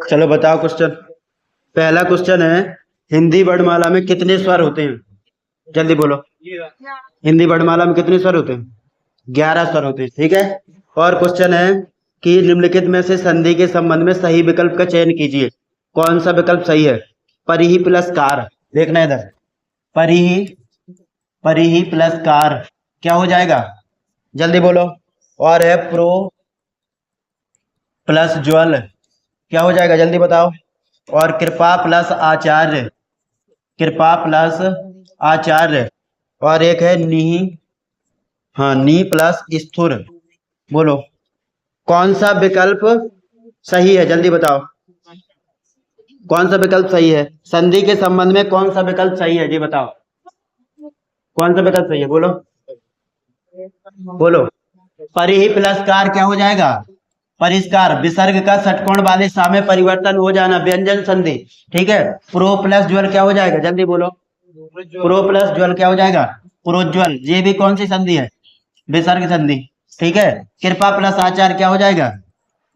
चलो बताओ क्वेश्चन। पहला क्वेश्चन है, हिंदी वर्णमाला में कितने स्वर होते हैं? जल्दी बोलो। हिंदी वर्णमाला में कितने स्वर होते हैं? 11 स्वर होते हैं, ठीक है। और क्वेश्चन है कि निम्नलिखित में से संधि के संबंध में सही विकल्प का चयन कीजिए। कौन सा विकल्प सही है? परिहि प्लस कार, देखना इधर, परिहि, परिहि प्लस कार क्या हो जाएगा? जल्दी बोलो। और है प्रो प्लस ज्वल, क्या हो जाएगा? जल्दी बताओ। और कृपा प्लस आचार्य, कृपा प्लस आचार्य। और एक है नी, हाँ नी प्लस स्थुर। बोलो कौन सा विकल्प सही है? जल्दी बताओ कौन सा विकल्प सही है? संधि के संबंध में कौन सा विकल्प सही है? जी बताओ कौन सा विकल्प सही है? बोलो बोलो। परिहि प्लस कार क्या हो जाएगा? परिष्कार, विसर्ग का षटकोण वाले सा में परिवर्तन हो जाना, व्यंजन संधि, ठीक है। प्रो प्लस ज्वल क्या हो जाएगा? जल्दी बोलो। प्रो प्लस ज्वल क्या हो जाएगा? प्रोज्वल। ये भी कौन सी संधि है? विसर्ग संधि, ठीक है। कृपा प्लस आचार्य क्या हो जाएगा?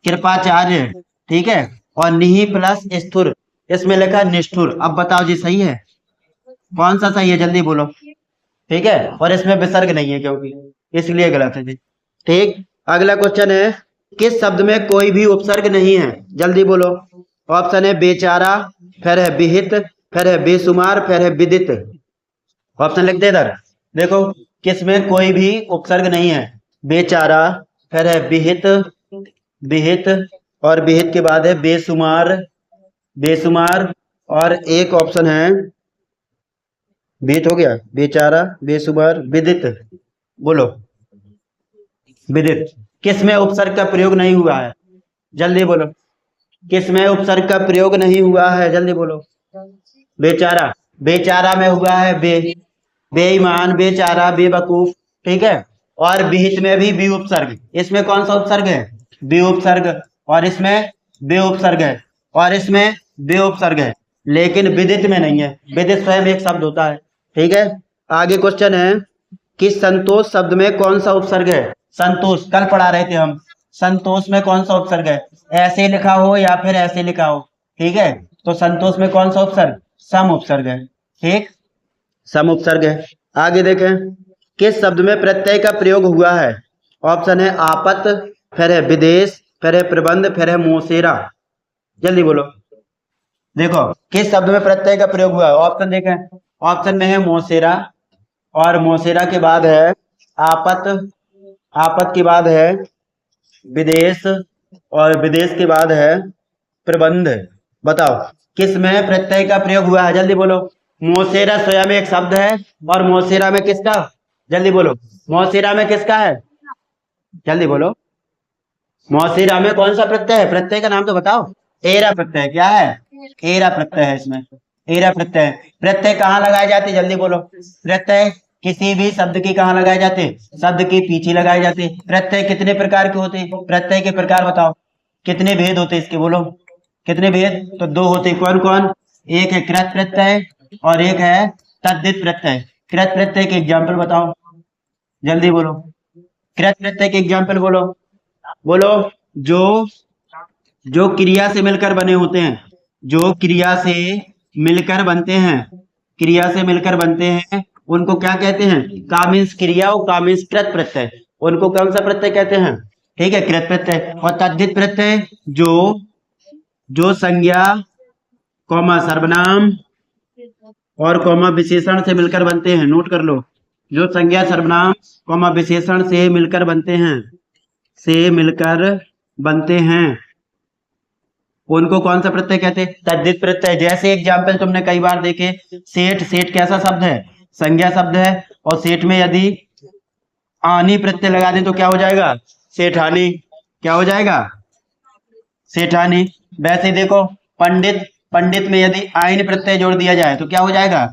कृपाचार्य, ठीक है। और निहि प्लस स्थुर, इसमें लिखा निष्ठुर। अब बताओ जी सही है? कौन सा सही है? जल्दी बोलो, ठीक है। और इसमें विसर्ग नहीं है क्योंकि, इसलिए गलत है जी, ठीक। अगला क्वेश्चन है, किस शब्द में कोई भी उपसर्ग नहीं है? जल्दी बोलो। ऑप्शन है बेचारा, फिर है विहित, फिर है बेसुमार, फिर है विदित। ऑप्शन लिख दे इधर, देखो किस में कोई भी उपसर्ग नहीं है? बेचारा, फिर है विहित, विहित, और विहित के बाद है बेसुमार, बेसुमार, और एक ऑप्शन है विहित हो गया, बेचारा, बेसुमार, विदित। बोलो विदित। किस में उपसर्ग का प्रयोग नहीं हुआ है? जल्दी बोलो, किस में उपसर्ग का प्रयोग नहीं हुआ है? जल्दी बोलो। बेचारा, बेचारा में हुआ है बे, बेईमान, बेचारा, बेवकूफ, ठीक है। और विहित में भी बी उपसर्ग, इसमें कौन सा उपसर्ग है? बी उपसर्ग, और इसमें बे उपसर्ग है, और इसमें बे उपसर्ग है, लेकिन विदित में नहीं है। विदित स्वयं एक शब्द होता है, ठीक है। आगे क्वेश्चन है कि संतोष शब्द में कौन सा उपसर्ग है? संतोष, कल पढ़ा रहे थे हम, संतोष में कौन सा उपसर्ग है? ऐसे लिखा हो या फिर ऐसे लिखा हो, ठीक है। तो संतोष में कौन सा उपसर्ग? सम उपसर्ग है, ठीक, सम उपसर्ग है। आगे देखें, किस शब्द में प्रत्यय का प्रयोग हुआ है? ऑप्शन है आपत, फिर है विदेश, फिर है प्रबंध, फिर है मोसेरा। जल्दी बोलो। देखो किस शब्द में प्रत्यय का प्रयोग हुआ है? ऑप्शन देखें, ऑप्शन में है मोसेरा, और मोसेरा के बाद है आपत, आपत के बाद है विदेश, और विदेश के बाद है प्रबंध। बताओ किस में प्रत्यय का प्रयोग हुआ है? जल्दी बोलो। मोसेरा स्वयं एक शब्द है, और मोसेरा में किसका? जल्दी बोलो, मोसेरा में किसका है? जल्दी बोलो। मोसेरा में कौन सा प्रत्यय है? प्रत्यय का नाम तो बताओ। एरा प्रत्यय, क्या है? एरा प्रत्यय है इसमें, एरा प्रत्यय। प्रत्यय कहाँ लगाए जाते? जल्दी बोलो। प्रत्यय किसी भी शब्द की कहाँ लगाए जाते? शब्द के पीछे लगाए जाते। प्रत्यय कितने प्रकार के होते? प्रत्यय के प्रकार बताओ, कितने भेद होते इसके? बोलो कितने भेद? तो 2 होते। कौन कौन? एक है कृत प्रत्यय, और एक है तद्धित प्रत्यय। कृत प्रत्यय के एग्जाम्पल बताओ, जल्दी बोलो। कृत प्रत्यय के एग्जाम्पल बोलो, बोलो। जो जो क्रिया से मिलकर बने होते हैं, जो क्रिया से मिलकर बनते हैं, क्रिया से मिलकर बनते हैं, उनको क्या कहते हैं? कामिंस क्रिया और कामिंस कृत प्रत्यय, उनको कौन सा प्रत्यय कहते हैं? ठीक है, कृत प्रत्यय। और तद्धित प्रत्यय जो जो संज्ञा, कौमा सर्वनाम, और कौमा विशेषण से मिलकर बनते हैं। नोट कर लो, जो संज्ञा, सर्वनाम, कौमा विशेषण से मिलकर बनते हैं, से मिलकर बनते हैं, उनको कौन सा प्रत्यय कहते हैं? तद्धित प्रत्यय। जैसे एग्जाम्पल तुमने कई बार देखे, सेठ, सेठ कैसा शब्द है? संज्ञा शब्द है, और सेठ में यदि आनी प्रत्यय लगा दें तो क्या हो जाएगा? सेठानी, क्या हो जाएगा? सेठानी। वैसे देखो पंडित, पंडित में यदि आइन प्रत्यय जोड़ दिया जाए तो क्या हो जाएगा?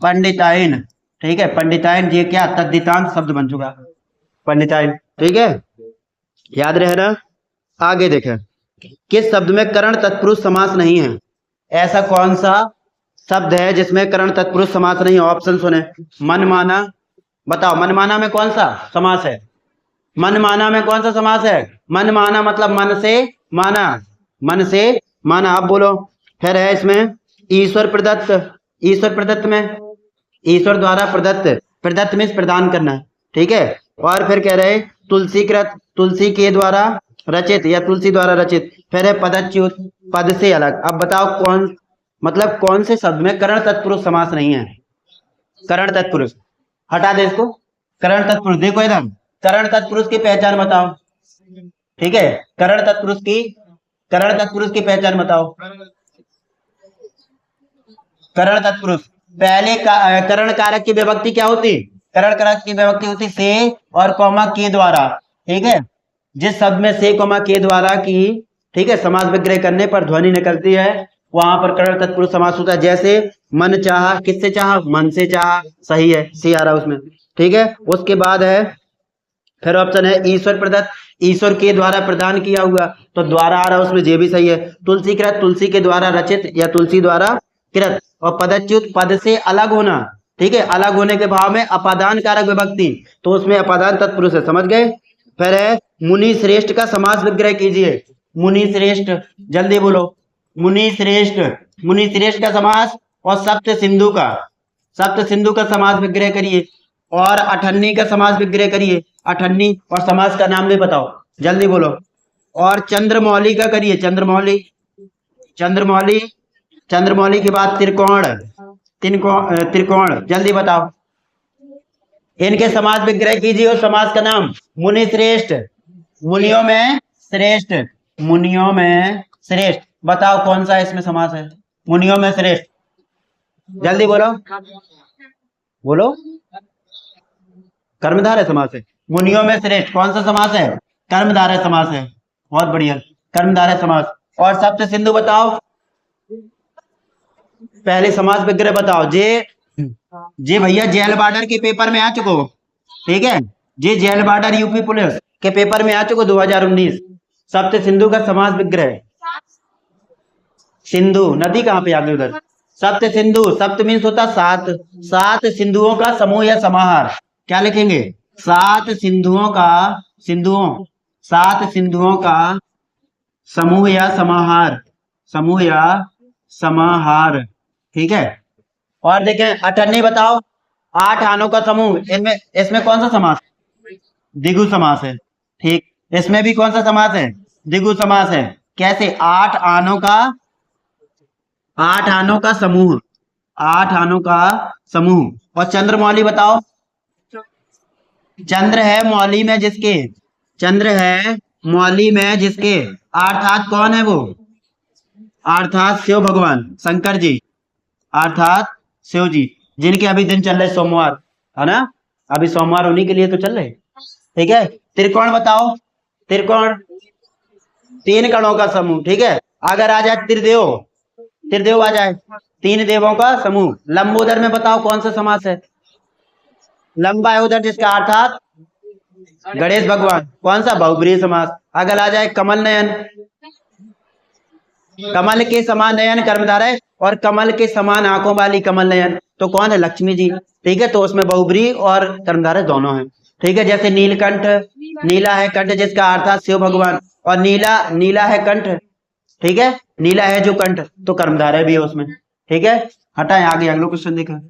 पंडिताइन, ठीक है। पंडिताइन ये क्या? तद्धितांत शब्द बन चुका, पंडिताइन, ठीक है, याद रहे ना। आगे देखें, किस शब्द में करण तत्पुरुष समास नहीं है? ऐसा कौन सा शब्द है जिसमें करण तत्पुरुष समास नहीं है? ऑप्शन सुने। मनमाना, बताओ मनमाना में कौन सा समास है? मनमाना में कौन सा समास है? मनमाना मतलब मन से माना, मन से माना। आप बोलो। फिर है इसमें ईश्वर प्रदत्त, ईश्वर प्रदत्त में ईश्वर द्वारा प्रदत्त, प्रदत्त में प्रदान करना, ठीक है। और फिर कह रहे तुलसीकृत, तुलसी के द्वारा रचित या तुलसी द्वारा रचित। फिर है पदच्युत, पद से अलग। अब बताओ कौन, मतलब कौन से शब्द में करण तत्पुरुष समास नहीं है? करण तत्पुरुष हटा दे इसको। करण तत्पुरुष देखो इधर, करण तत्पुरुष की पहचान बताओ, ठीक है। करण तत्पुरुष की, करण तत्पुरुष की पहचान बताओ। करण तत्पुरुष पहले का करण कारक की विभक्ति क्या होती? करण कारक की विभक्ति होती से और कॉमा के द्वारा, ठीक है। जिस शब्द में से कॉमा के द्वारा की, ठीक है, समास विग्रह करने पर ध्वनि निकलती है वहां पर करण तत्पुरुष समास होता है। जैसे मन चाहा, किससे चाहा? मन से चाहा, सही है, सी आ रहा है उसमें, ठीक है। उसके बाद है फिर ऑप्शन है ईश्वर प्रदत्त, ईश्वर के द्वारा प्रदान किया हुआ, तो द्वारा आ रहा है उसमें, ये भी सही है। तुलसी कृत, तुलसी के द्वारा रचित या तुलसी द्वारा कृत। और पदच्युत, पद से अलग होना, ठीक है, अलग होने के भाव में अपादान कारक विभक्ति, तो उसमें अपादान तत्पुरुष है, समझ गए। फिर है मुनि श्रेष्ठ का समास विग्रह कीजिए। मुनि श्रेष्ठ, जल्दी बोलो। मुनि श्रेष्ठ, मुनि श्रेष्ठ का समास और सप्त सिंधु का, सप्त सिंधु का समास विग्रह करिए। और अठन्नी का समास विग्रह करिए, अठन्नी। और समास का नाम भी बताओ, जल्दी बोलो। और चंद्रमौली का करिए, चंद्रमौली, चंद्रमौली, चंद्रमौली के बाद त्रिकोण, त्रिकोण, जल्दी बताओ। इनके समास विग्रह कीजिए और समास का नाम। मुनि श्रेष्ठ, मुनियों में श्रेष्ठ, मुनियों में श्रेष्ठ, बताओ कौन सा इसमें समास है? मुनियों में श्रेष्ठ, जल्दी बोलो, बोलो। कर्मधारय समास है। मुनियों में श्रेष्ठ कौन सा समास है? कर्मधारय समास है, बहुत बढ़िया, कर्मधारय समास। और सप्त सिंधु बताओ, पहले समास विग्रह बताओ। जे भैया जेल बॉर्डर के पेपर में आ चुको, ठीक है, जे जेल बॉर्डर यूपी पुलिस के पेपर में आ चुको 2019। सप्त सिंधु का समास विग्रह, सिंधु नदी कहाँ पे आ गई उधर? सप्त सिंधु, सप्त मीन्स होता सात, सात सिंधुओं का समूह या समाहार। क्या लिखेंगे? सात सिंधुओं का, सिंधुओं, सात सिंधुओं का समूह या समाहार, समूह या समाहार, ठीक है। और देखें अठन्नी बताओ, 8 आनों का समूह, इनमें इसमें कौन सा समास? द्विगु समास है, ठीक। इसमें भी कौन सा समास है? द्विगु समास है। कैसे? 8 आनों का, 8 आनों का समूह, 8 आनों का समूह। और चंद्रमौली बताओ। चंद्र है मौली में जिसके, चंद्र है मौली में जिसके, अर्थात कौन है वो? अर्थात शिव भगवान, शंकर जी, अर्थात शिव जी, जिनके अभी दिन चल रहे सोमवार, है ना, अभी सोमवार उन्हीं के लिए तो चल रहे, ठीक है। त्रिकोण बताओ। त्रिकोण 3 कणों का समूह, ठीक है। अगर आ जाए त्रिदेव, त्रिदेव आ जाए, 3 देवों का समूह। लंबोदर में बताओ कौन सा समास है? लंबा है उधर जिसका, अर्थात गणेश भगवान, कौन सा? बहुब्रीहि समास। अगर आ जाए कमल नयन, कमल के समान नयन कर्मधारय, और कमल के समान आंखों वाली कमल नयन, तो कौन है? लक्ष्मी जी, ठीक है। तो उसमें बहुब्रीहि और कर्मधारय दोनों है, ठीक है। जैसे नीलकंठ, नीला है कंठ जिसका, अर्थात शिव भगवान, और नीला, नीला है कंठ, ठीक है, नीला है जो कंठ, तो कर्मधारय भी है उसमें, ठीक है। हटाएं आगे, अगला क्वेश्चन देखा।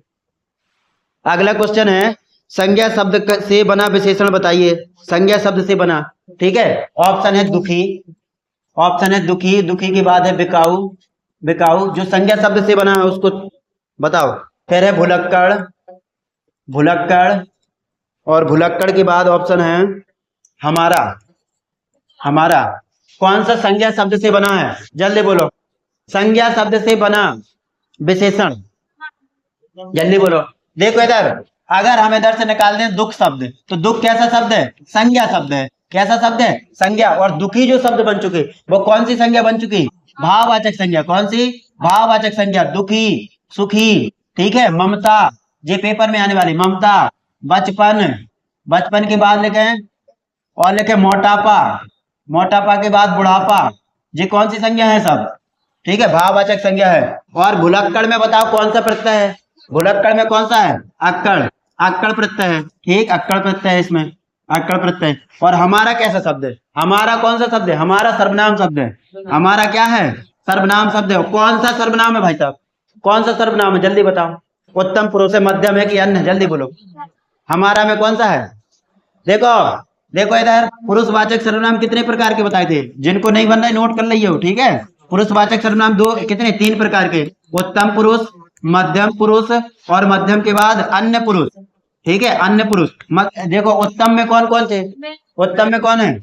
अगला क्वेश्चन है संज्ञा शब्द से बना विशेषण बताइए। संज्ञा शब्द से बना, ठीक है। ऑप्शन है दुखी, ऑप्शन है दुखी, दुखी के बाद है बिकाऊ, बिकाऊ, जो संज्ञा शब्द से बना है उसको बताओ। फिर है भुलक्कड़, भुलक्कड़, और भुलक्कड़ के बाद ऑप्शन है हमारा, हमारा। कौन सा संज्ञा शब्द से बना है? जल्दी बोलो। संज्ञा शब्द से बना विशेषण, जल्दी बोलो। देखो इधर, अगर हम इधर से निकाल दें दुख शब्द, तो दुख कैसा शब्द है? संज्ञा शब्द है। कैसा शब्द है? संज्ञा। और दुखी जो शब्द बन चुके, वो कौन सी संज्ञा बन चुकी? भाववाचक संज्ञा। कौन सी? भाववाचक संज्ञा। दुखी, सुखी, ठीक है। ममता, ये पेपर में आने वाली, ममता। बचपन, बचपन के बाद लिखे, और लिखे मोटापा, मोटापा के बाद बुढ़ापा, ये कौन सी संज्ञा है सब? ठीक है, भाववाचक संज्ञा है। और भुलक्कड़ में बताओ कौन सा प्रत्यय है? भुलक्कड़ में कौन सा है? अक्कड़, अक्कड़ प्रत्यय है, ठीक, अक्कड़ प्रत्यय है इसमें, अक्कड़ प्रत्यय। और हमारा कैसा शब्द है? हमारा कौन सा शब्द है? हमारा सर्वनाम शब्द है। हमारा क्या है? सर्वनाम शब्द है। कौन सा सर्वनाम है भाई साहब? कौन सा सर्वनाम है? जल्दी बताओ। उत्तम पुरुष है, मध्यम है कि अन्य? जल्दी बोलो। हमारा में कौन सा है? देखो, देखो इधर पुरुषवाचक सर्वनाम कितने प्रकार के बताए थे? जिनको नहीं बनना है नोट कर लियो, ठीक है। पुरुषवाचक सर्वनाम दो कितने? 3 प्रकार के। उत्तम पुरुष, मध्यम पुरुष और मध्यम के बाद अन्य पुरुष, ठीक है। अन्य पुरुष देखो उत्तम में कौन कौन थे? उत्तम में कौन है?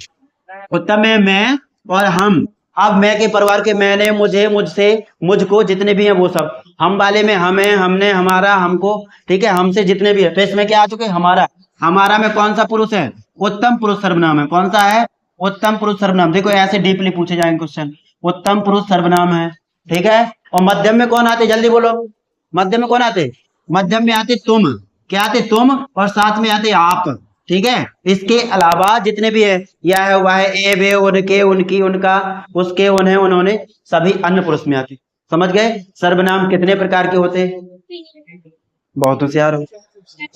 उत्तम में मैं और हम। अब मैं के परिवार के मैंने, मुझे, मुझसे, मुझको, जितने भी हैं वो सब। हम वाले में हमें, हमने, हमारा, हमको, ठीक है। हमसे जितने भी है, तो इसमें क्या आ चुके? हमारा। हमारा में कौन सा पुरुष है? उत्तम पुरुष सर्वनाम है। कौन सा है? उत्तम पुरुष सर्वनाम। देखो ऐसे डीपली पूछे जाएंगे क्वेश्चन। उत्तम पुरुष सर्वनाम है, ठीक है। और मध्यम में कौन आते? जल्दी बोलो। मध्यम में कौन आते? मध्यम में आते तुम। क्या आते? तुम। और साथ में आते आप, ठीक है। इसके अलावा जितने भी है, यह है, वह है, ए, वे, उनके, उनकी, उनका, उसके, उन्हें, उन्होंने, सभी अन्य पुरुष में आते। समझ गए? सर्वनाम कितने प्रकार के होते? बहुत होशियार हो।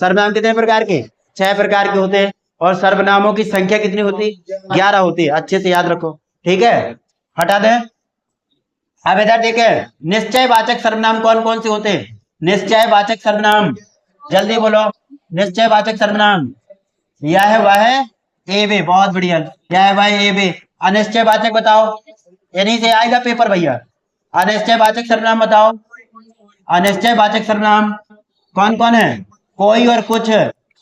सर्वनाम कितने प्रकार के? 6 प्रकार के होते हैं। और सर्वनामों की संख्या कितनी होती? 11 होती है। अच्छे से याद रखो, ठीक है। हटा दें। अब इधर देखे, निश्चय वाचक सर्वनाम कौन कौन से होते हैं? निश्चय वाचक सर्वनाम, जल्दी बोलो। निश्चय वाचक सर्वनाम, यह है, वह है, ए, वे। बहुत बढ़िया। यह है, वह है, ए, वे। अनिश्चय वाचक बताओ, यहीं से आएगा पेपर भैया। अनिश्चय वाचक सर्वनाम बताओ। अनिश्चय वाचक सर्वनाम कौन कौन है? कोई और कुछ।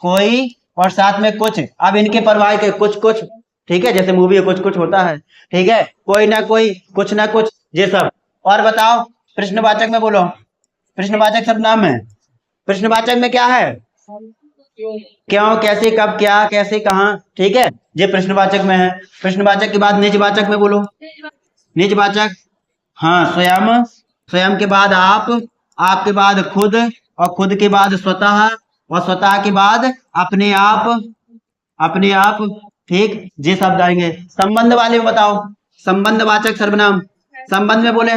कोई और साथ में कुछ। अब इनके परवाह के कुछ कुछ, ठीक है। जैसे मूवी में कुछ कुछ होता है, ठीक है। कोई ना कोई, कुछ ना कुछ, ये सब। और बताओ प्रश्नवाचक में बोलो। प्रश्नवाचक सर्वनाम में, प्रश्नवाचक में क्या है? क्यों, कैसे, कब, क्या, कैसे, कहाँ, ठीक है। ये प्रश्नवाचक में है। प्रश्नवाचक के बाद निजवाचक में बोलो। निजवाचक, हाँ, स्वयं। स्वयं के बाद आप, आपके बाद खुद, और खुद के बाद स्वतः, और स्वतः के बाद अपने आप, अपने आप, ठीक। ये शब्द आएंगे। संबंध वाले में बताओ। संबंधवाचक सर्वनाम, संबंध में बोले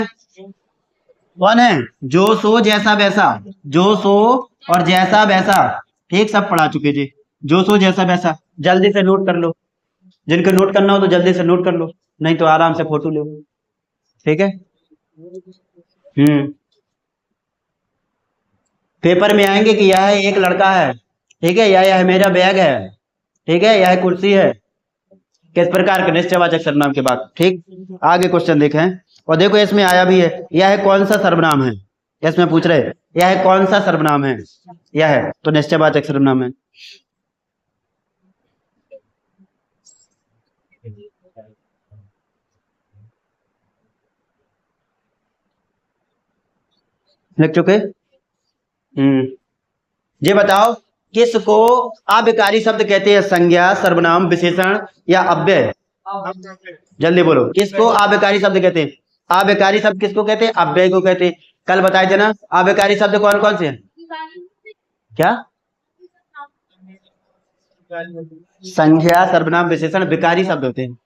कौन है? जो, सो, जैसा, वैसा। जो, सो और जैसा, वैसा, ठीक। सब पढ़ा चुके जी। जो, सो, जैसा, वैसा। जल्दी से नोट कर लो। जिनको नोट करना हो तो जल्दी से नोट कर लो, नहीं तो आराम से फोटो लो, ठीक है। पेपर में आएंगे कि यह एक लड़का है, ठीक है, यह मेरा बैग है, ठीक है, यह कुर्सी है। किस प्रकार के? निश्चयवाचक सर्वनाम के बाद, ठीक। आगे क्वेश्चन देखें। और देखो इसमें आया भी है, यह कौन सा सर्वनाम है? इसमें पूछ रहे यह कौन सा सर्वनाम है? यह है, तो निश्चयवाचक सर्वनाम है। लिख चुके? ये बताओ किसको अभिकारी शब्द कहते हैं? संज्ञा, सर्वनाम, विशेषण या अव्यय? जल्दी बोलो, किसको अभिकारी शब्द कहते हैं? अभिकारी शब्द किसको कहते हैं? अव्यय को कहते हैं। कल बताए थे ना अभिकारी शब्द कौन कौन से हैं? क्या? संज्ञा, सर्वनाम, विशेषण, विकारी शब्द होते हैं।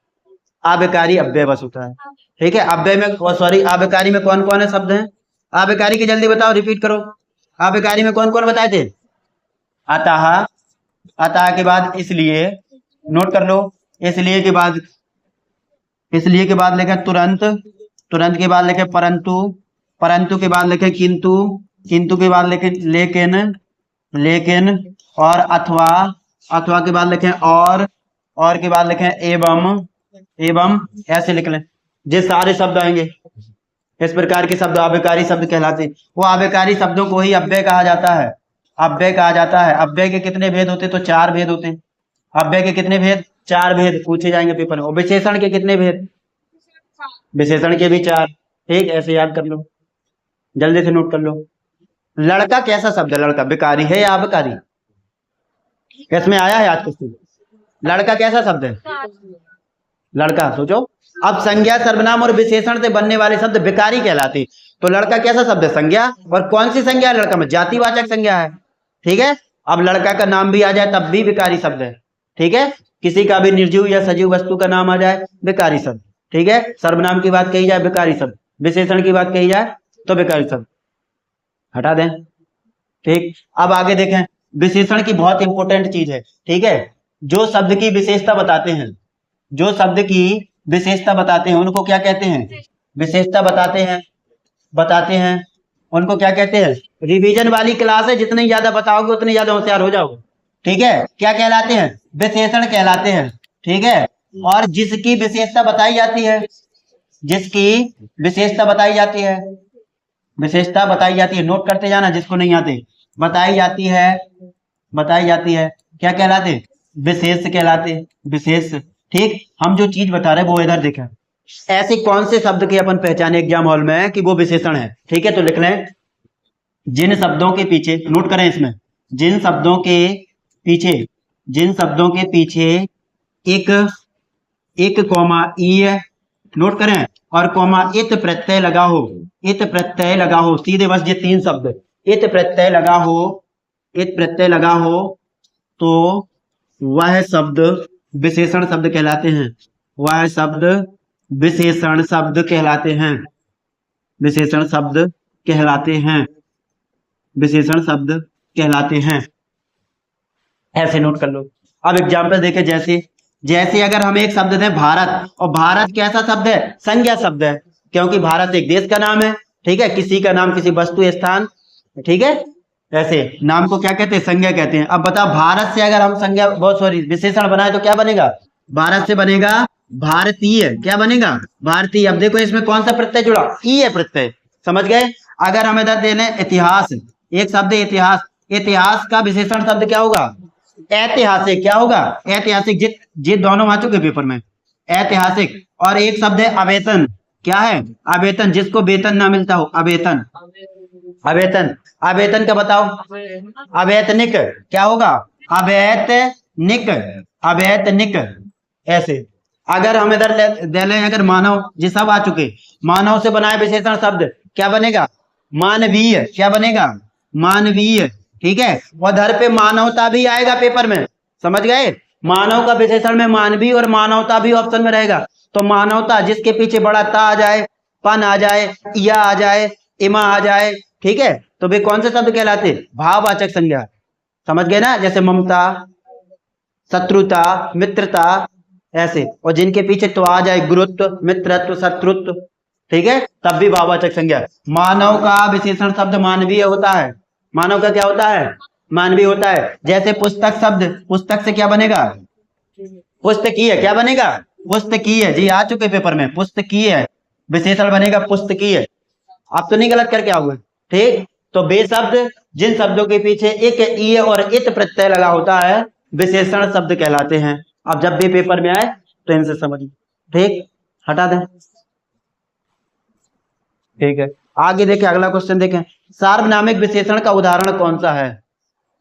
अभिकारी अव्यय बस होता है, ठीक है। अव्यय में, सॉरी, अभिकारी में कौन कौन है शब्द हैं? अभिकारी की जल्दी बताओ, रिपीट करो। अभिकारी में कौन कौन बताए थे? अतः, अतः के बाद इसलिए, नोट कर लो। इसलिए के बाद, इसलिए के बाद लिखे तुरंत, तुरंत के बाद लिखे परंतु, परंतु के बाद लिखे किंतु, किंतु के बाद लिखे लेकिन, लेकिन, और अथवा, अथवा के बाद लिखे और के बाद लिखे एवं, एवं, ऐसे लिख लें। ये सारे शब्द आएंगे। इस प्रकार के शब्द अव्ययकारी शब्द कहलाते हैं। वो अव्ययकारी शब्दों को ही अव्यय कहा जाता है। अव्यय कहा जाता है। अव्यय के कितने भेद होते हैं? तो 4 भेद होते हैं। अव्यय के कितने भेद? 4 भेद पूछे जाएंगे पेपर में। और विशेषण के कितने भेद? विशेषण के भी 4, ठीक। ऐसे याद कर लो, जल्दी से नोट कर लो। लड़का कैसा शब्द है? लड़का विकारी है या अविकारी? इसमें आया है आज कुछ? लड़का कैसा शब्द है? लड़का, सोचो। अब संज्ञा, सर्वनाम और विशेषण से बनने वाले शब्द विकारी कहलाते। तो लड़का कैसा शब्द है? संज्ञा। और कौन सी संज्ञा है लड़का में? जातिवाचक संज्ञा है, ठीक है। अब लड़का का नाम भी आ जाए तब भी विकारी शब्द है, ठीक है। किसी का भी निर्जीव या सजीव वस्तु का नाम आ जाए, विकारी शब्द, ठीक है। सर्वनाम की बात कही जाए, विकारी शब्द। विशेषण की बात कही जाए तो विकारी शब्द। हटा दें, ठीक। अब आगे देखें, विशेषण की बहुत इंपॉर्टेंट चीज है, ठीक है। जो शब्द की विशेषता बताते हैं, जो शब्द की विशेषता बताते हैं उनको क्या कहते हैं? विशेषता बताते हैं उनको क्या कहते हैं? रिवीजन वाली क्लास है, जितनी ज्यादा बताओगे उतनी ज्यादा होशियार हो जाओगे। ठीक है, क्या कहलाते हैं? विशेषण कहलाते हैं। ठीक है, और जिसकी विशेषता बताई जाती है, जिसकी विशेषता बताई जाती है, विशेषता बताई जाती है, नोट करते जाना जिसको नहीं आते, बताई जाती है, बताई जाती है, क्या कहलाते? विशेष कहलाते, विशेष। ठीक, हम जो चीज बता रहे हैं वो इधर देखें, ऐसे कौन से शब्द की अपन पहचाने एग्जाम हॉल में कि वो विशेषण है। ठीक है, तो लिख लें, जिन शब्दों के पीछे, नोट करें इसमें, जिन शब्दों के पीछे, जिन शब्दों के पीछे एक एक कॉमा ई है, नोट करें, और कॉमा इत प्रत्यय लगा हो, इत प्रत्यय लगा हो, सीधे बस ये तीन शब्द, इत प्रत्यय लगा हो, इत प्रत्यय लगा हो, तो वह शब्द विशेषण शब्द कहलाते हैं, वह शब्द विशेषण शब्द कहलाते हैं, विशेषण शब्द कहलाते हैं, विशेषण शब्द कहलाते हैं। ऐसे नोट कर लो। अब एग्जाम्पल देखे, जैसे जैसे अगर हम एक शब्द दें भारत, और भारत कैसा शब्द है? संज्ञा शब्द है, क्योंकि भारत एक देश का नाम है। ठीक है, किसी का नाम, किसी वस्तु, स्थान। ठीक है, ऐसे नाम को क्या कहते हैं? संज्ञा कहते हैं। अब बताओ, भारत से अगर हम संज्ञा, बहुत सॉरी, विशेषण बनाए तो क्या बनेगा? भारत से बनेगा भारतीय, क्या बनेगा? भारतीय। अब देखो इसमें कौन सा प्रत्यय जुड़ा? ई है प्रत्यय, समझ गए? अगर हम इधर दे लें इतिहास, एक शब्द है इतिहास, इतिहास का विशेषण शब्द क्या होगा? ऐतिहासिक। क्या होगा? ऐतिहासिक। जित दोनों आ चुके पेपर में, ऐतिहासिक। और एक शब्द है अवेतन, क्या है? अवेतन, जिसको वेतन ना मिलता हो, अवेतन, अवेतन। अवेतन का बताओ? अवैतनिक, क्या होगा? अवैतनिक, अवैतनिक। ऐसे अगर हम इधर दे लें, अगर मानव, ये सब आ चुके, मानव से बनाए विशेषण शब्द क्या बनेगा? मानवीय, क्या बनेगा? मानवीय। ठीक है, उधर पे मानवता भी आएगा पेपर में, समझ गए? मानव का विशेषण में मानवीय और मानवता भी ऑप्शन में रहेगा। तो मानवता, जिसके पीछे बड़ा ता आ जाए, पन आ जाए, या आ जाए, इमा आ जाए, ठीक है, तो वे कौन से शब्द कहलाते? भाववाचक संज्ञा। समझ गए ना? जैसे ममता, शत्रुता, मित्रता, ऐसे। और जिनके पीछे तो आ जाए गुरुत्व, मित्रत्व, शत्रुत्व, ठीक है, तब भी भाववाचक संज्ञा। मानव का विशेषण शब्द मानवीय होता है। मानव का क्या होता है? मानवीय होता है। जैसे पुस्तक शब्द, पुस्तक से क्या बनेगा? पुस्तकीय, क्या बनेगा? पुस्तकीय। जी आ चुके पेपर में, पुस्तकीय विशेषण बनेगा, पुस्तकीय। आप तो नहीं गलत करके आओगे। ठीक, तो बे शब्द, जिन शब्दों के पीछे एक ई और इत प्रत्यय लगा होता है, विशेषण शब्द कहलाते हैं। अब जब भी पेपर में आए तो इनसे समझिए। ठीक, हटा दें। ठीक है, आगे देखें, अगला क्वेश्चन देखें, सार्वनामिक विशेषण का उदाहरण कौन सा है?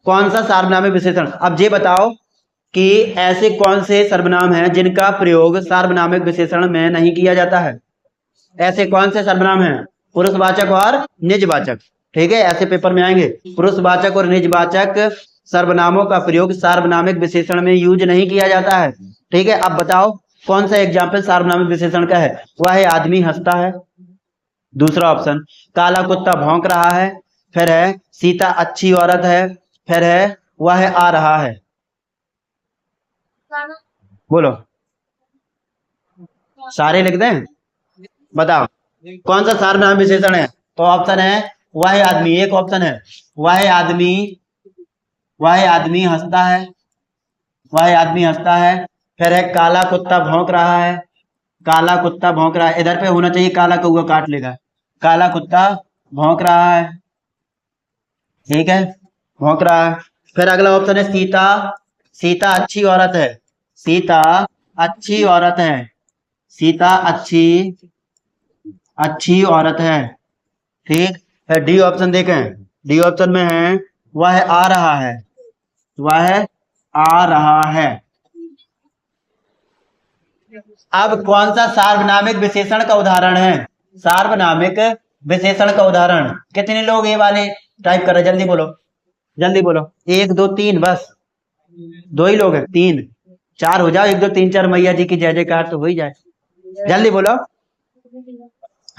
कौन सा सार्वनामिक विशेषण? अब ये बताओ कि ऐसे कौन से सर्वनाम हैं जिनका प्रयोग सार्वनामिक विशेषण में नहीं किया जाता है? ऐसे कौन से सर्वनाम हैं? पुरुषवाचक और निजवाचक। ठीक है, ऐसे पेपर में आएंगे। पुरुषवाचक और निजवाचक सर्वनामों का प्रयोग सार्वनामिक विशेषण में यूज नहीं किया जाता है। ठीक है, अब बताओ कौन सा एग्जाम्पल सार्वनामिक विशेषण का है? वह है आदमी हंसता है, दूसरा ऑप्शन। काला कुत्ता भौंक रहा है, फिर है सीता अच्छी औरत है, फिर है वह आ रहा है। बोलो, सारे लिख दें? बताओ कौन सा सार्वनामिक विशेषण है? तो ऑप्शन है वह आदमी, एक ऑप्शन है वह आदमी, वह आदमी हंसता है, वह आदमी हंसता है, फिर है काला कुत्ता भौंक रहा है, काला कुत्ता भौंक रहा है, इधर पे होना चाहिए काला कौआ काट लेगा, काला कुत्ता भौंक रहा है। ठीक है, भौंक रहा है। फिर अगला ऑप्शन है सीता, सीता अच्छी औरत है, सीता अच्छी औरत है, सीता अच्छी, अच्छी औरत है। ठीक, फिर डी ऑप्शन देखें, डी ऑप्शन में है वह आ रहा है, वह आ रहा है। अब कौन सा सार्वनामिक विशेषण का उदाहरण है? सार्वनामिक विशेषण का उदाहरण। कितने लोग ये वाले टाइप कर रहे? जल्दी बोलो, जल्दी बोलो। 1 2 3, बस 2 ही लोग हैं। 3 4 हो जाओ, 1 2 3 4 मैया जी की जय जयकार तो हो ही जाए। जल्दी बोलो।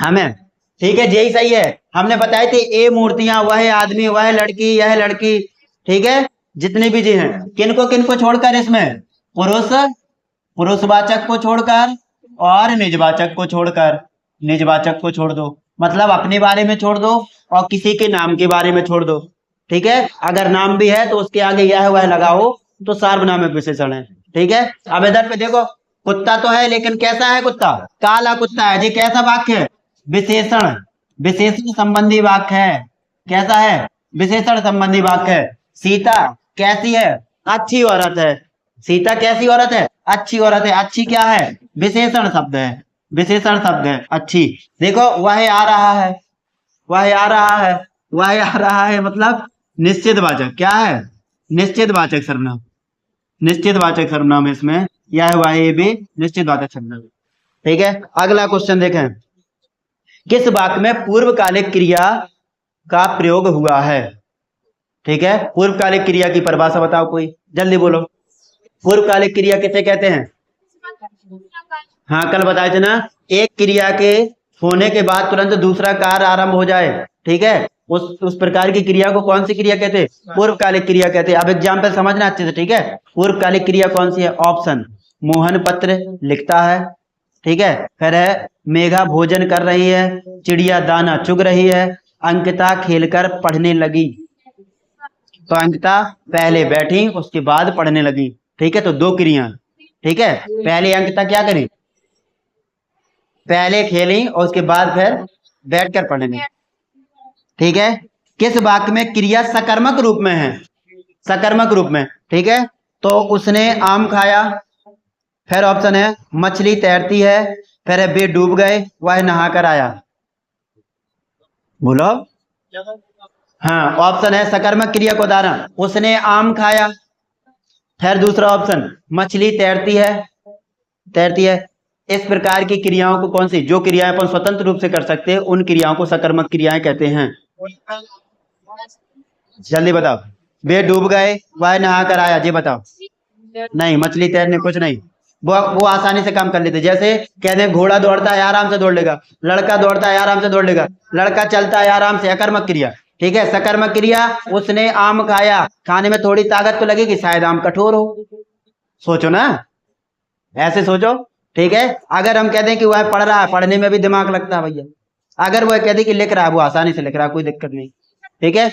हमें ठीक है, यही सही है। हमने बताई थी ए मूर्तियां, वह आदमी, वह लड़की, यह लड़की। ठीक है, जितने भी जी हैं, किनको किनको छोड़कर इसमें पुरुष, पुरुषवाचक को छोड़कर और निजवाचक को छोड़कर, निजवाचक को छोड़ दो, मतलब अपने बारे में छोड़ दो और किसी के नाम के बारे में छोड़ दो। ठीक है, अगर नाम भी है तो उसके आगे यह वह लगाओ तो सार्वनामिक विशेषण है। ठीक है, अब इधर पे देखो, कुत्ता तो है लेकिन कैसा है कुत्ता? काला कुत्ता है। ये कैसा वाक्य है? विशेषण, विशेषण संबंधी वाक्य है। कैसा है? विशेषण संबंधी वाक्य है। सीता कैसी है? अच्छी औरत है। सीता कैसी औरत है? अच्छी औरत है। अच्छी क्या है? विशेषण शब्द है, विशेषण शब्द है अच्छी। देखो वह आ रहा है, वह आ रहा है, वह आ रहा है मतलब निश्चित वाचक। क्या है? निश्चित वाचक सर्वनाम, निश्चित वाचक सर्वनाम है इसमें। यह वह ये भी निश्चित वाचक सर्वनाम। ठीक है, अगला क्वेश्चन देखें। किस वाक्य में पूर्वकालिक क्रिया का प्रयोग हुआ है? ठीक है, पूर्वकालिक क्रिया की परिभाषा बताओ कोई, जल्दी बोलो। पूर्वकालिक क्रिया किसे कहते हैं? हाँ कल बताए थे ना, एक क्रिया के होने के बाद तुरंत दूसरा कार्य आरंभ हो जाए। ठीक है, उस प्रकार की क्रिया को कौन सी क्रिया कहते हैं? पूर्वकालिक क्रिया कहते हैं। अब एग्जाम्पल समझना अच्छे से। ठीक है, पूर्वकालिक क्रिया कौन सी है? ऑप्शन, मोहन पत्र लिखता है। ठीक है, फिर है मेघा भोजन कर रही है, चिड़िया दाना चुग रही है, अंकिता खेलकर पढ़ने लगी। तो अंकिता पहले बैठी उसके बाद पढ़ने लगी। ठीक है, तो दो क्रिया। ठीक है, पहले अंकिता क्या करी? पहले खेली और उसके बाद फिर बैठकर पढ़ने लगी। ठीक है, किस वाक्य में क्रिया सकर्मक रूप में है? सकर्मक रूप में। ठीक है, तो उसने आम खाया, फिर ऑप्शन है मछली तैरती है, फिर है वे डूब गए, वह नहाकर आया। बोलो। हाँ, ऑप्शन है सकर्मक क्रिया को उदाहरण, उसने आम खाया। फिर दूसरा ऑप्शन मछली तैरती है, तैरती है। इस प्रकार की क्रियाओं को कौन सी, जो क्रियाएं अपन स्वतंत्र रूप से कर सकते हैं उन क्रियाओं को सकर्मक क्रियाएं कहते हैं। जल्दी बताओ। वे डूब गए, वह नहा कर आया, जी बताओ। नहीं, मछली तैरने कुछ नहीं, वो आसानी से काम कर लेते। जैसे कहते हैं घोड़ा दौड़ता है आराम से दौड़ लेगा, लड़का दौड़ता है आराम से दौड़ लेगा, लड़का चलता है आराम से, अकर्मक क्रिया। ठीक है, सकर्मक क्रिया उसने आम खाया, खाने में थोड़ी ताकत तो लगेगी, शायद आम कठोर हो। सोचो ना, ऐसे सोचो। ठीक है, अगर हम कहते हैं कि वह पढ़ रहा है, पढ़ने में भी दिमाग लगता है भैया। अगर वह कहते कि लिख रहा है, वो आसानी से लिख रहा है, कोई दिक्कत नहीं। ठीक है,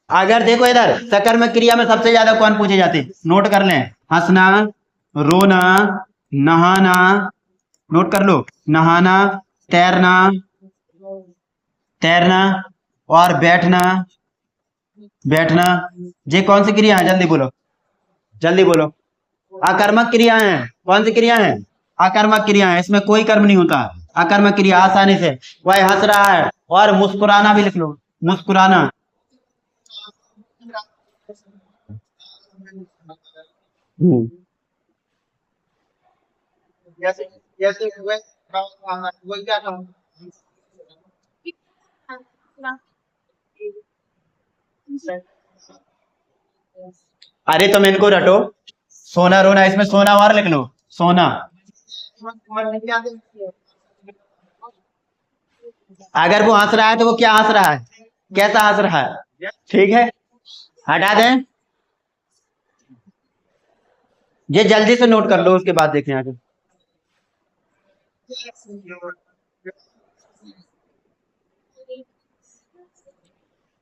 अगर देखो इधर सकर्मक क्रिया में सबसे ज्यादा कौन पूछे जाते हैं, नोट कर लें। हंसना, रोना, नहाना, नोट कर लो, नहाना, तैरना, तैरना और बैठना, बैठना। ये कौन सी क्रिया है? जल्दी बोलो, जल्दी बोलो। अकर्मक क्रिया है। कौन सी क्रिया है? अकर्मक क्रिया है, इसमें कोई कर्म नहीं होता। अकर्मक क्रिया आसानी से, वह हंस रहा है। और मुस्कुराना भी लिख लो, मुस्कुराना। अरे तुम इनको रटो, सोना रोना, इसमें सोना और लिख लो, सोना। अगर वो हंस रहा है तो वो क्या हंस रहा है, कैसा हंस रहा है? ठीक है, हटा दें। ये जल्दी से नोट कर लो, उसके बाद देखें आगे।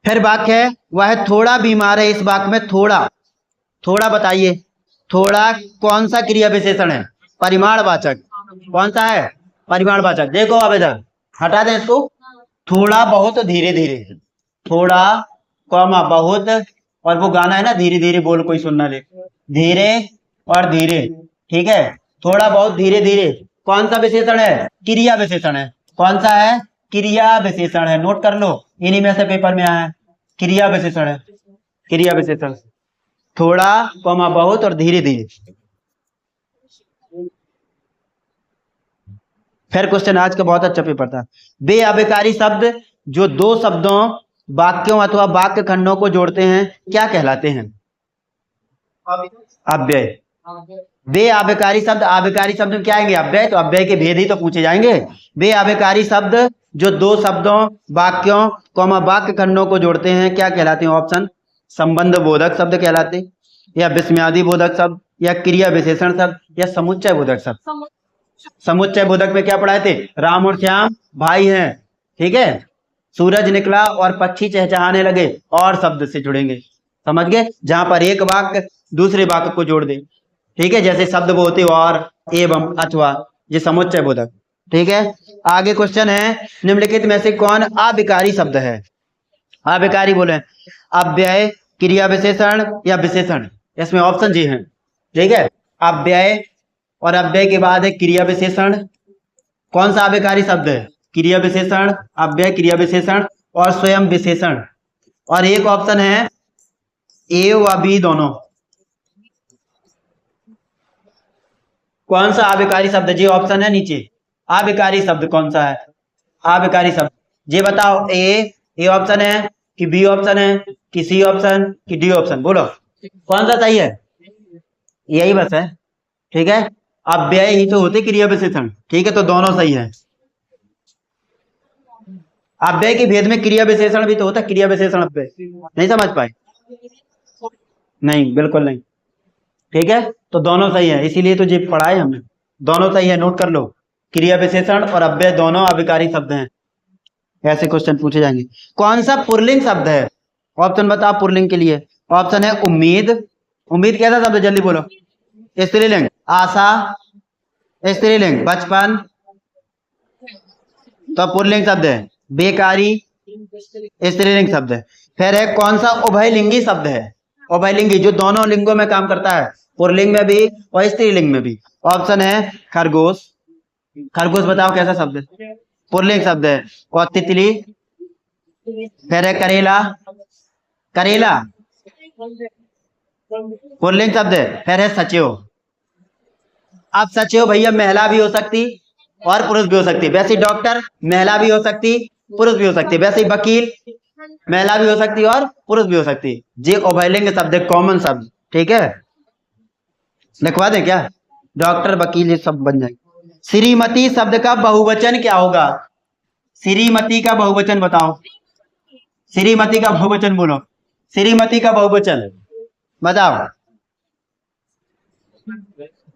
फिर वाक्य है वह थोड़ा बीमार है। इस वाक्य में थोड़ा, थोड़ा बताइए, थोड़ा कौन सा क्रिया विशेषण है? परिमाणवाचक। कौन सा है? परिमाणवाचक। देखो अब इधर हटा दें इसको। थोड़ा बहुत धीरे धीरे, थोड़ा कॉमा बहुत, और वो गाना है ना धीरे धीरे बोल कोई सुनना ले, धीरे और धीरे। ठीक है, थोड़ा बहुत धीरे धीरे कौन सा विशेषण है? क्रिया विशेषण है। कौन सा है? क्रिया विशेषण है। नोट कर लो, इन्हीं में से पेपर में आया है, क्रिया विशेषण है, क्रिया विशेषण। थोड़ा कॉमा बहुत और धीरे धीरे। फिर क्वेश्चन आज का बहुत अच्छा पेपर था। बे अभिकारी शब्द जो दो शब्दों, वाक्यों अथवा वाक्य खंडों को जोड़ते हैं क्या कहलाते हैं? अव्यय। बे अभिकारी शब्द, अभिकारी शब्द में क्या आएंगे? अव्यय। तो अव्यय के भेद ही तो पूछे जाएंगे। बे अभिकारी शब्द जो दो शब्दों, वाक्यों कौमा वाक्य खंडों को जोड़ते हैं क्या कहलाते हैं? ऑप्शन संबंध बोधक शब्द कहलाते, या विस्मयादि बोधक शब्द, या क्रिया विशेषण शब्द या समुच्चय बोधक शब्द? समुच्चय बोधक में क्या पढ़ाए थे? राम और श्याम भाई हैं, ठीक है। सूरज निकला और पक्षी चहचहाने लगे, और शब्द से जुड़ेंगे, समझ गए? जहां पर एक वाक्य दूसरे वाक्य को जोड़ दे, ठीक है, जैसे शब्द वो होते और, एवं, अथवा, ये समुच्चय बोधक, ठीक है। आगे क्वेश्चन है, निम्नलिखित में से कौन अविकारी शब्द है? अविकारी बोले अव्यय, क्रिया विशेषण या विशेषण? इसमें ऑप्शन जी है, ठीक है। अव्यय और अव्यय के बाद है क्रिया विशेषण। कौन सा अविकारी शब्द है? क्रिया विशेषण, अव्यय, क्रिया विशेषण और स्वयं विशेषण। और एक ऑप्शन है ए व बी दोनों। कौन सा अविकारी शब्द? जी ऑप्शन है नीचे, अविकारी शब्द कौन सा है? अविकारी शब्द जी बताओ, ए ऑप्शन है कि बी ऑप्शन है कि सी ऑप्शन कि डी ऑप्शन? बोलो कौन सा सही है? यही बस है, ठीक है। अव्यय ही तो होते क्रिया विशेषण, ठीक है, तो दोनों सही है। अव्यय के भेद में क्रिया विशेषण भी तो होता है, क्रिया विशेषण अव्यय, नहीं समझ पाए? नहीं, बिल्कुल नहीं, ठीक है, तो दोनों सही है, इसीलिए तो जी पढ़ाए हमने, दोनों सही है, नोट कर लो। क्रिया विशेषण और अव्यय दोनों अविकारी शब्द हैं, ऐसे क्वेश्चन पूछे जाएंगे। कौन सा पुल्लिंग शब्द है? ऑप्शन बताओ पुल्लिंग के लिए। ऑप्शन है उम्मीद, उम्मीद कैसा शब्द है जल्दी बोलो? स्त्रीलिंग। आशा स्त्रीलिंग। बचपन तो पुल्लिंग शब्द है। बेकारी स्त्रीलिंग शब्द है। फिर है कौन सा उभयलिंगी शब्द है? उभयलिंगी जो दोनों लिंगों में काम करता है, पुल्लिंग में भी और स्त्रीलिंग में भी। ऑप्शन है खरगोश। खरगोश बताओ कैसा शब्द है? पुल्लिंग शब्द है। और तितली, फिर है करेला, करेला पुल्लिंग शब्द है। फिर है सचिव। अब सचिव भैया महिला भी हो सकती और पुरुष भी हो सकती, वैसे डॉक्टर महिला भी हो सकती पुरुष भी हो सकती, वैसे वकील महिला भी हो सकती और पुरुष भी हो सकती। जे उभयलिंग शब्द है, कॉमन शब्द, ठीक है। लिखवा दे क्या? डॉक्टर वकील ये सब बन जाएगी। श्रीमती शब्द का बहुवचन क्या होगा? श्रीमती का बहुवचन बताओ। श्रीमती का बहुवचन बोलो। श्रीमती का बहुवचन बताओ,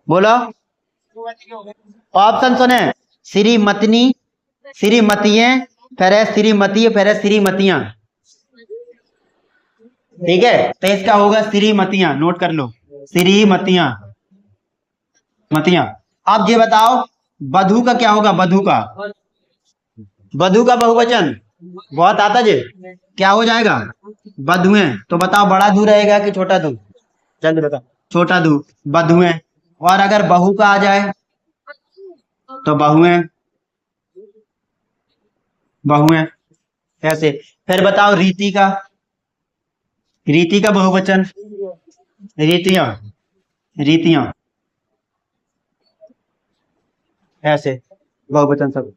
बोलो। ऑप्शन सुने, श्रीमतनी, श्रीमतियां, फिर है श्रीमती, फिर है श्रीमतियां, ठीक है, तो इसका होगा श्रीमतियां, नोट कर लो, श्रीमतियां, मतियां। अब ये बताओ वधु का क्या होगा? वधु का, वधु का बहुवचन बहुत आता जी, क्या हो जाएगा? वधुएं। तो बताओ बड़ा धू रहेगा कि छोटा धू? जल्दी बताओ। छोटा धू, वधुएं। और अगर बहू का आ जाए तो बहुएं, बहुएं ऐसे। फिर बताओ रीति का, रीति का बहुवचन? रीतियां, रीतियां ऐसे बहुवचन सब।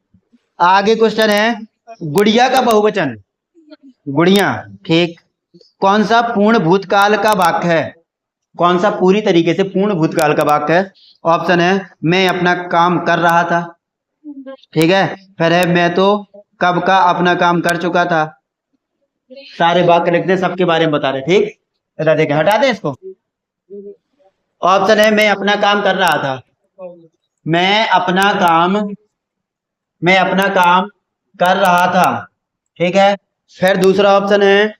आगे क्वेश्चन है गुड़िया का बहुवचन। गुड़िया, ठीक। कौन सा पूर्ण भूतकाल का वाक्य है? कौन सा पूरी तरीके से पूर्ण भूतकाल का वाक्य है? ऑप्शन है मैं अपना काम कर रहा था, ठीक है। फिर है मैं तो कब का अपना काम कर चुका था। सारे वाक्य लिखते सबके बारे में बता रहे, ठीक। बता देखे, हटा दे इसको। ऑप्शन है मैं अपना काम कर रहा था, मैं अपना काम कर रहा था, ठीक है। फिर दूसरा ऑप्शन है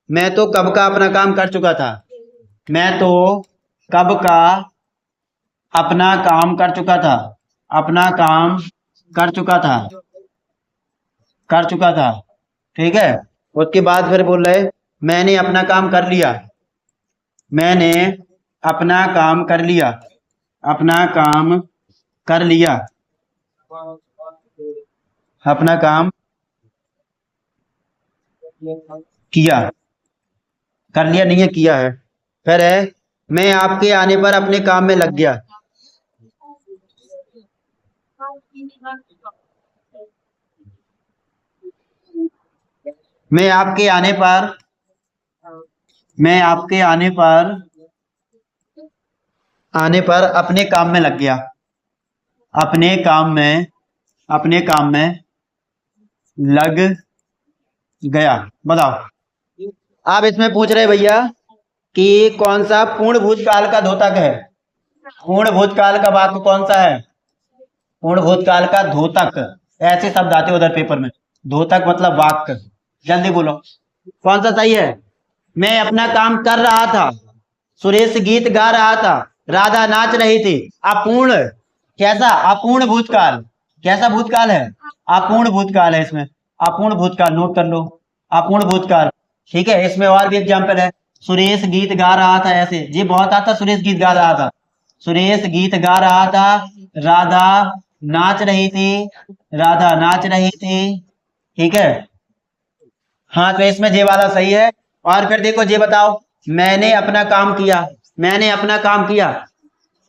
मैं तो कब का अपना काम कर चुका था, मैं तो कब का अपना काम कर चुका था, अपना काम कर चुका था, कर चुका था, ठीक है। उसके बाद फिर बोल रहे मैंने अपना काम कर लिया, मैंने अपना काम कर लिया, अपना काम कर लिया, अपना काम किया, कर लिया नहीं है, किया है। फिर है मैं आपके आने पर अपने काम में लग गया, मैं आपके आने पर, मैं आपके आने पर अपने काम में लग गया, अपने काम में, अपने काम में लग गया। बताओ। आप इसमें पूछ रहे भैया कि कौन सा पूर्ण भूतकाल का द्योतक है? पूर्ण भूतकाल का वाक्य कौन सा है? पूर्ण भूतकाल का धोतक। ऐसे शब्द आते हैं उधर पेपर में। धोतक मतलब वाक्य। जल्दी बोलो कौन सा सही है? मैं अपना काम कर रहा था, सुरेश गीत गा रहा था, राधा नाच रही थी। अपूर्ण, कैसा? अपूर्ण भूतकाल। कैसा भूतकाल है? अपूर्ण भूतकाल है इसमें। अपूर्ण भूतकाल नोट कर लो। अपूर्ण भूतकाल। ठीक है, इसमें और भी एग्जाम्पल है। सुरेश गीत गा रहा था, ऐसे ये बहुत आता। सुरेश गीत गा रहा था, सुरेश गीत गा रहा था, राधा नाच रही थी, राधा नाच रही थी। ठीक है, हाँ तो इसमें ये वाला सही है। और फिर देखो ये बताओ, मैंने अपना काम किया। मैंने अपना काम किया,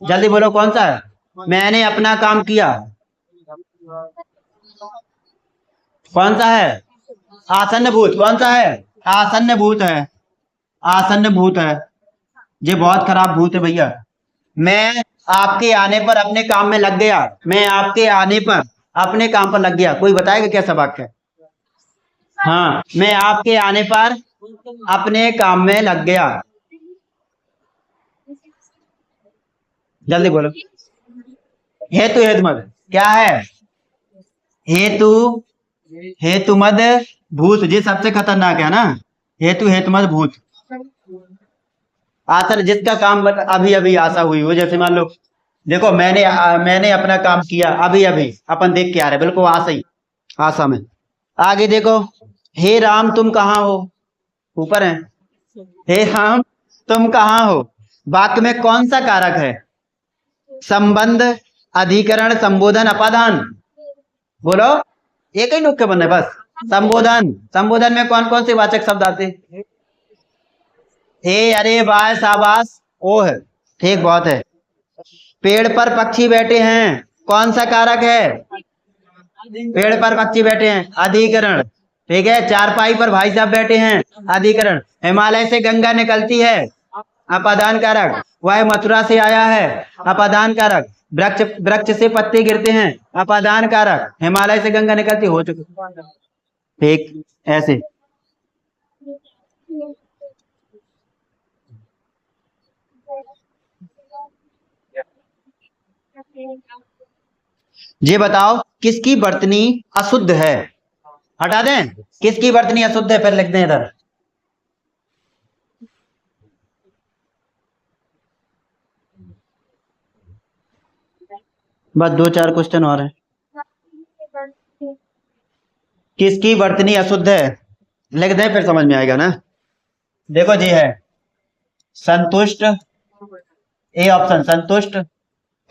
जल्दी बोलो कौन सा है? मैंने अपना काम किया, कौन सा है? आसन्न भूत। कौन सा है? आसन्न भूत है। आसन्न भूत है। ये बहुत खराब भूत है भैया। मैं आपके आने पर अपने काम में लग गया। मैं आपके आने पर अपने काम पर लग गया। कोई बताएगा कैसा वाक्य है? हाँ, मैं आपके आने पर अपने काम में लग गया। जल्दी बोलो। हेतु हेतुमद क्या है? हेतु हेतुमद भूत, ये सबसे खतरनाक है ना। हेतु हेतुमद भूत। आसर जिसका काम अभी अभी आशा हुई हो, जैसे मान लो देखो मैंने अपना काम किया अभी अभी, अपन देख के आ रहे बिल्कुल आशा ही, आशा में। आगे देखो, हे राम तुम कहाँ हो। ऊपर है, हे राम तुम कहाँ हो। वाक्य में कौन सा कारक है? संबंध, अधिकरण, संबोधन, अपादान। बोलो, एक ही नुक्के बनना है बस। संबोधन। संबोधन में कौन कौन से वाचक शब्द आते? ए, अरे, वाह, शाबाश, ओ है। ठीक, बहुत है। पेड़ पर पक्षी बैठे हैं, कौन सा कारक है? पेड़ पर पक्षी बैठे हैं, अधिकरण। ठीक है, चारपाई पर भाई साहब बैठे हैं, अधिकरण। हिमालय से गंगा निकलती है, अपादान कारक। वह मथुरा से आया है, अपादान कारक। वृक्ष वृक्ष से पत्ते गिरते हैं, अपादान कारक। हिमालय से गंगा निकलती, हो चुका। ठीक, ऐसे। ये बताओ किसकी वर्तनी अशुद्ध है? हटा दें, किसकी वर्तनी अशुद्ध है, फिर लिख दें इधर। बस दो चार क्वेश्चन और है। किसकी वर्तनी अशुद्ध है, लिख दें फिर समझ में आएगा ना। देखो जी है संतुष्ट, ए ऑप्शन संतुष्ट।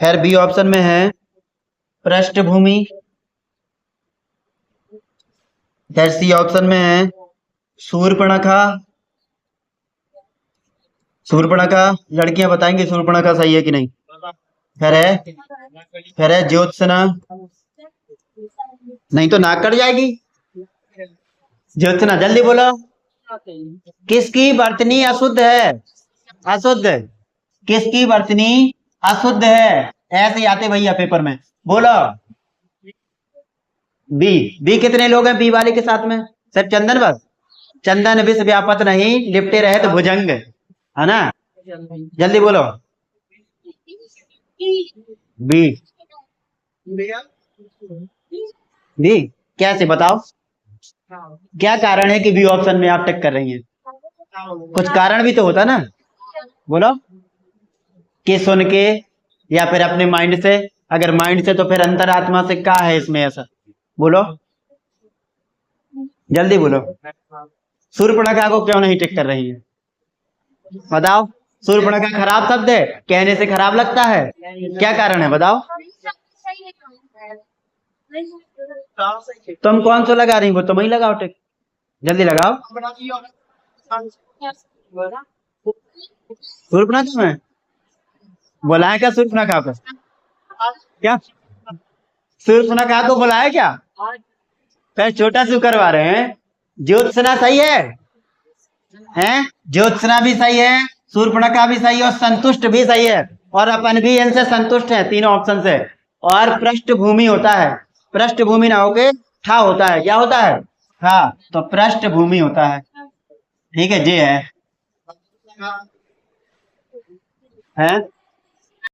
फिर बी ऑप्शन में है पृष्ठभूमि। फिर सी ऑप्शन में है शूर्पणखा। शूर्पणखा, लड़कियां बताएंगी शूर्पणखा सही है कि नहीं। फिर है ज्योत्सना। नहीं तो नाक कट जाएगी। ज्योत्सना, जल्दी बोलो। किसकी वर्तनी अशुद्ध है? अशुद्ध। किसकी वर्तनी अशुद्ध है? ऐसे ही आते भैया पेपर में। बोलो। बी। बी कितने लोग हैं बी वाले के साथ में? सिर्फ चंदन बस। चंदन विष व्यापत नहीं, लिपटे रहे तो भुजंग, है ना। जल्दी बोलो। बी। बी कैसे बताओ? क्या कारण है कि बी ऑप्शन में आप टिक कर रही हैं? कुछ कारण भी तो होता ना। बोलो, कि सुन के या फिर अपने माइंड से। अगर माइंड से तो फिर अंतरात्मा से क्या है इसमें ऐसा? बोलो, जल्दी बोलो। सूर्यपणखा को क्यों नहीं टिक कर रही है? बताओ। सूर्यपणखा खराब शब्द है, कहने से खराब लगता है, क्या कारण है बताओ? तुम कौन सा लगा रही हो? तुम ही लगाओ टिक, जल्दी लगाओ। सूर्यपणखा में बुलाए क्या? सूर्यपणखा को क्या? सूर्यपणखा को बुलाए क्या? फिर छोटा सा करवा रहे हैं। ज्योत्सना सही है, हैं? ज्योत्सना भी सही है, सूर्यपणखा भी सही है, और संतुष्ट भी सही है, और अपन भी इनसे संतुष्ट है तीनों ऑप्शन से। और पृष्ठभूमि होता है, पृष्ठभूमि ना होके ठा होता है। क्या होता है? हाँ, तो पृष्ठभूमि होता है। ठीक है, ये है। हैं?